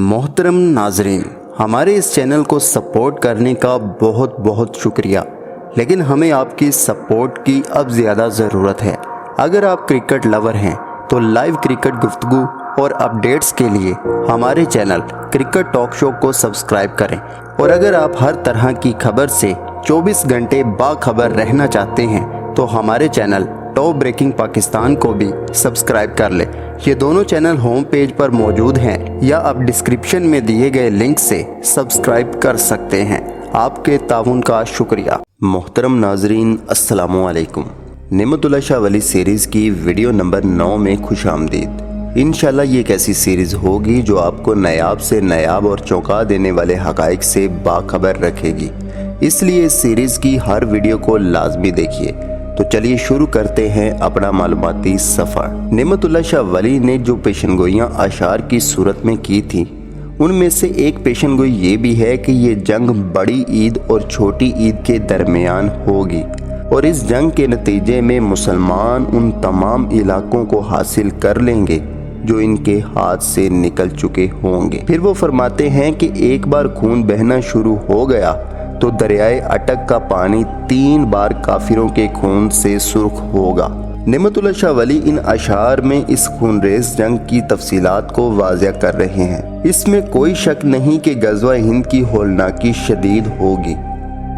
मोहतरम नाजरीन, हमारे इस चैनल को सपोर्ट करने का बहुत बहुत शुक्रिया, लेकिन हमें आपकी सपोर्ट की अब ज़्यादा ज़रूरत है। अगर आप क्रिकेट लवर हैं तो लाइव क्रिकेट गुफ्तगू और अपडेट्स के लिए हमारे चैनल क्रिकेट टॉक शो को सब्सक्राइब करें, और अगर आप हर तरह की खबर से 24 घंटे बाखबर रहना चाहते हैं तो हमारे चैनल टॉप ब्रेकिंग पाकिस्तान को भी सब्सक्राइब कर लें। ये दोनों चैनल होम पेज पर मौजूद हैं या आप डिस्क्रिप्शन में दिए गए लिंक से सब्सक्राइब कर सकते हैं। आपके ताउन का शुक्रिया। मोहतरम नाजरीन, अस्सलामु अलैकुम। नेमतुल्लाह शाह वली सीरीज़ की वीडियो नंबर 9 में खुश आमदीद। इंशाल्लाह ये एक ऐसी सीरीज़ होगी जो आपको नायाब से नायाब और चौंका देने वाले हक़ाइक़ से बाखबर रखेगी, इसलिए इस सीरीज़ की हर वीडियो को लाजमी देखिए। तो चलिए शुरू करते हैं अपना मालूमाती सफ़र। नेमतुल्लाह शाह वली ने जो पेशनगोइयाँ अशार की सूरत में की थी, उनमें से एक पेशनगोई ये भी है कि ये जंग बड़ी ईद और छोटी ईद के दरमियान होगी, और इस जंग के नतीजे में मुसलमान उन तमाम इलाकों को हासिल कर लेंगे जो इनके हाथ से निकल चुके होंगे। फिर वो फरमाते हैं कि एक बार खून बहना शुरू हो गया तो दरियाए अटक का पानी 3 बार काफिरों के खून से सुर्ख होगा। नेमतुल्लाह शाह वली इन अशार में इस खूनरेज़ जंग की तफसीलात को वाज़ेह कर रहे हैं। इसमें कोई शक नहीं कि गज़वा हिंद की होलनाकी शदीद होगी।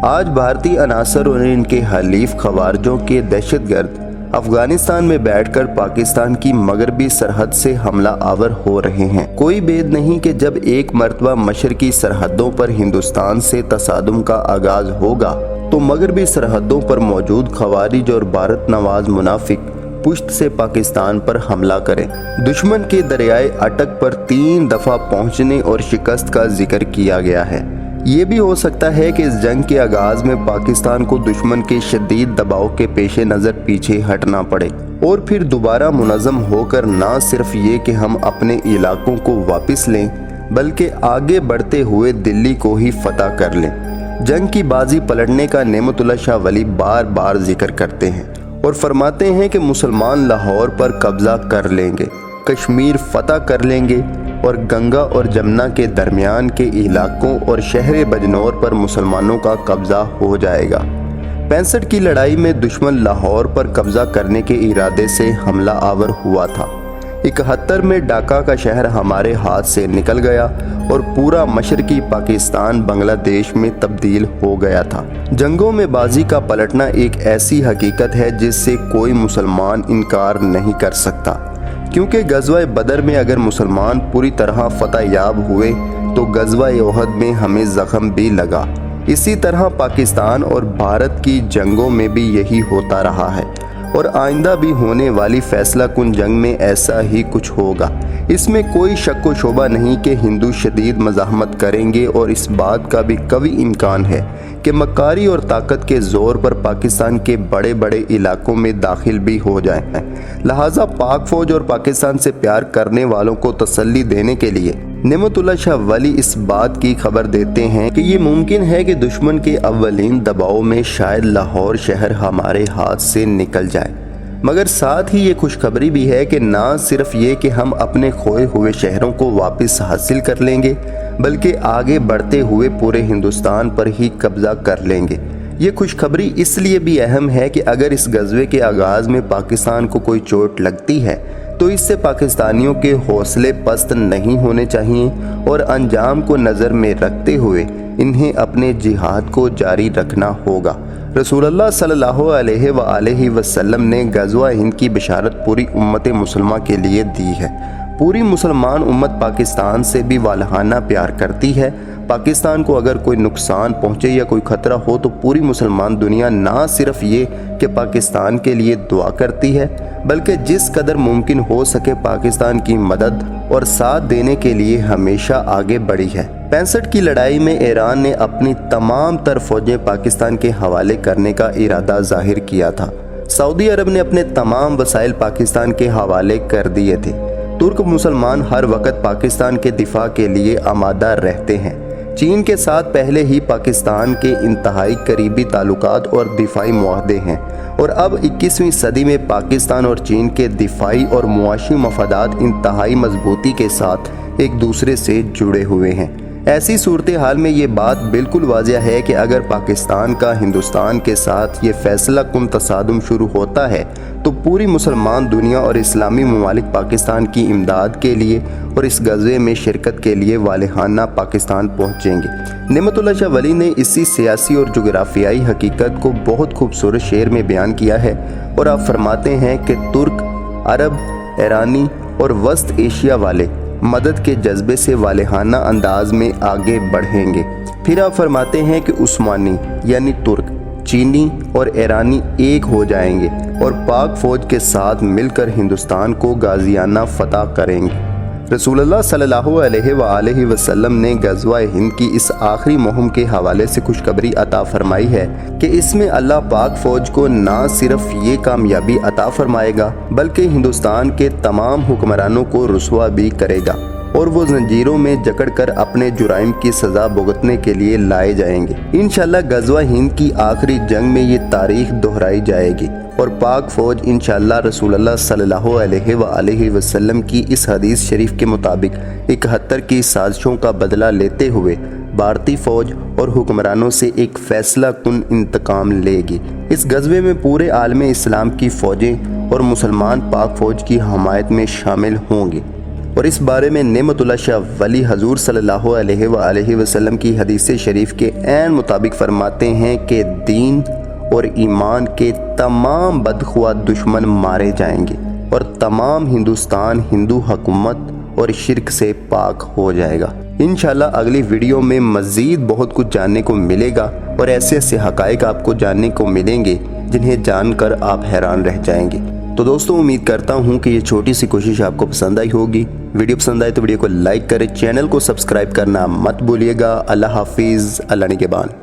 आज भारतीय अनासर और इनके हलीफ खवारजों के दहशतगर्द अफगानिस्तान में बैठकर पाकिस्तान की मगरबी सरहद से हमला आवर हो रहे हैं। कोई बेद नहीं कि जब एक मर्तबा मशरकी सरहदों पर हिंदुस्तान से तसादुम का आगाज होगा तो मगरबी सरहदों पर मौजूद खवारिज और भारत नवाज मुनाफिक पुश्त से पाकिस्तान पर हमला करें। दुश्मन के दरियाए अटक पर 3 दफ़ा पहुंचने और शिकस्त का जिक्र किया गया है। ये भी हो सकता है कि इस जंग के आगाज में पाकिस्तान को दुश्मन के शदीद दबाव के पेश नज़र पीछे हटना पड़े, और फिर दोबारा मुनज़्ज़म होकर ना सिर्फ ये कि हम अपने इलाकों को वापस लें, बल्कि आगे बढ़ते हुए दिल्ली को ही फतह कर लें। जंग की बाजी पलटने का नेमतुल्लाह शाह वली बार बार जिक्र करते हैं और फरमाते हैं कि मुसलमान लाहौर पर कब्जा कर लेंगे, कश्मीर फतह कर लेंगे, और गंगा और जमुना के दरमियान के इलाकों और शहर बजनौर पर मुसलमानों का कब्जा हो जाएगा। 65 की लड़ाई में दुश्मन लाहौर पर कब्जा करने के इरादे से हमला आवर हुआ था। 71 में ढाका का शहर हमारे हाथ से निकल गया और पूरा मशरकी पाकिस्तान बांग्लादेश में तब्दील हो गया था। जंगों में बाजी का पलटना एक ऐसी हकीकत है जिससे कोई मुसलमान इनकार नहीं कर सकता, क्योंकि गज़वा बदर में अगर मुसलमान पूरी तरह फतह याब हुए तो गज़वा ओहद में हमें ज़ख्म भी लगा। इसी तरह पाकिस्तान और भारत की जंगों में भी यही होता रहा है, और आइंदा भी होने वाली फैसला कुन जंग में ऐसा ही कुछ होगा। इसमें कोई शक व शोबा नहीं कि हिंदू शदीद मज़ाहमत करेंगे, और इस बात का भी कभी इम्कान है कि मकारी और ताकत के ज़ोर पर पाकिस्तान के बड़े बड़े इलाकों में दाखिल भी हो जाएं। लिहाजा पाक फ़ौज और पाकिस्तान से प्यार करने वालों को तसल्ली देने के लिए नेमतुल्लाह शाह वली इस बात की खबर देते हैं कि ये मुमकिन है कि दुश्मन के अव्वलीन दबाव में शायद लाहौर शहर हमारे हाथ से निकल जाए, मगर साथ ही ये खुशखबरी भी है कि ना सिर्फ ये कि हम अपने खोए हुए शहरों को वापस हासिल कर लेंगे, बल्कि आगे बढ़ते हुए पूरे हिंदुस्तान पर ही कब्जा कर लेंगे। ये खुशखबरी इसलिए भी अहम है कि अगर इस गज़वे के आगाज़ में पाकिस्तान को कोई चोट लगती है तो इससे पाकिस्तानियों के हौसले पस्त नहीं होने चाहिए, और अंजाम को नज़र में रखते हुए इन्हें अपने जिहाद को जारी रखना होगा। रसूलुल्लाह सल्लल्लाहु अलैहि वसल्लम ने गज़वा हिंद की बशारत पूरी उम्मत मुसलमा के लिए दी है। पूरी मुसलमान उम्मत पाकिस्तान से भी वालहाना प्यार करती है। पाकिस्तान को अगर कोई नुकसान पहुँचे या कोई ख़तरा हो तो पूरी मुसलमान दुनिया ना सिर्फ ये कि पाकिस्तान के लिए दुआ करती है, बल्कि जिस कदर मुमकिन हो सके पाकिस्तान की मदद और साथ देने के लिए हमेशा आगे बढ़ी है। 65 की लड़ाई में ईरान ने अपनी तमाम तर फौजें पाकिस्तान के हवाले करने का इरादा जाहिर किया था। सऊदी अरब ने अपने तमाम वसाइल पाकिस्तान के हवाले कर दिए थे। तुर्क मुसलमान हर वक्त पाकिस्तान के दिफा के लिए आमादा रहते हैं। चीन के साथ पहले ही पाकिस्तान के इंतहाई करीबी ताल्लुकात और दिफाई मुआहदे हैं, और अब 21वीं सदी में पाकिस्तान और चीन के दिफाई और मुआशी मफादात इंतहाई मजबूती के साथ ایک دوسرے سے جڑے ہوئے ہیں۔ ایسی صورتحال میں یہ بات بالکل واضح ہے کہ اگر پاکستان کا ہندوستان کے ساتھ یہ فیصلہ کن تصادم شروع ہوتا ہے تو پوری مسلمان دنیا اور اسلامی ممالک پاکستان کی امداد کے لیے اور اس غزوے میں شرکت کے لیے والہانہ پاکستان پہنچیں گے۔ نعمت اللہ شاہ ولی نے اسی سیاسی اور جغرافیائی حقیقت کو بہت خوبصورت شعر میں بیان کیا ہے اور آپ فرماتے ہیں کہ ترک، عرب، ایرانی اور وسط ایشیا والے مدد کے جذبے سے والہانہ انداز میں آگے بڑھیں گے۔ پھر آپ فرماتے ہیں کہ عثمانی یعنی ترک، چینی اور ایرانی ایک ہو جائیں گے اور پاک فوج کے ساتھ مل کر ہندوستان کو غازیانہ فتح کریں گے۔ رسول اللہ صلی اللہ علیہ وآلہ وسلم نے غزوہ ہند کی اس آخری مہم کے حوالے سے خوشخبری عطا فرمائی ہے کہ اس میں اللہ پاک فوج کو نہ صرف یہ کامیابی عطا فرمائے گا بلکہ ہندوستان کے تمام حکمرانوں کو رسوا بھی کرے گا اور وہ زنجیروں میں جکڑ کر اپنے جرائم کی سزا بھگتنے کے لیے لائے جائیں گے۔ انشاءاللہ غزوہ ہند کی آخری جنگ میں یہ تاریخ دہرائی جائے گی اور پاک فوج انشاءاللہ رسول اللہ صلی اللہ علیہ وآلہ وسلم کی اس حدیث شریف کے مطابق 71 کی سازشوں کا بدلہ لیتے ہوئے بھارتی فوج اور حکمرانوں سے ایک فیصلہ کن انتقام لے گی۔ اس غزوے میں پورے عالم اسلام کی فوجیں اور مسلمان پاک فوج کی حمایت میں شامل ہوں گے، اور اس بارے میں نعمت اللہ شاہ ولی حضور صلی اللہ علیہ وآلہ وسلم کی حدیث شریف کے عین مطابق فرماتے ہیں کہ دین اور ایمان کے تمام بدخواہ دشمن مارے جائیں گے اور تمام ہندوستان ہندو حکومت اور شرک سے پاک ہو جائے گا۔ انشاءاللہ اگلی ویڈیو میں مزید بہت کچھ جاننے کو ملے گا اور ایسے ایسے حقائق آپ کو جاننے کو ملیں گے جنہیں جان کر آپ حیران رہ جائیں گے۔ تو دوستوں امید کرتا ہوں کہ یہ چھوٹی سی کوشش آپ کو پسند آئی ہوگی۔ ویڈیو پسند آئے تو ویڈیو کو لائک کریں، چینل کو سبسکرائب کرنا مت بھولیے گا۔ اللہ حافظ، اللہ نگہبان۔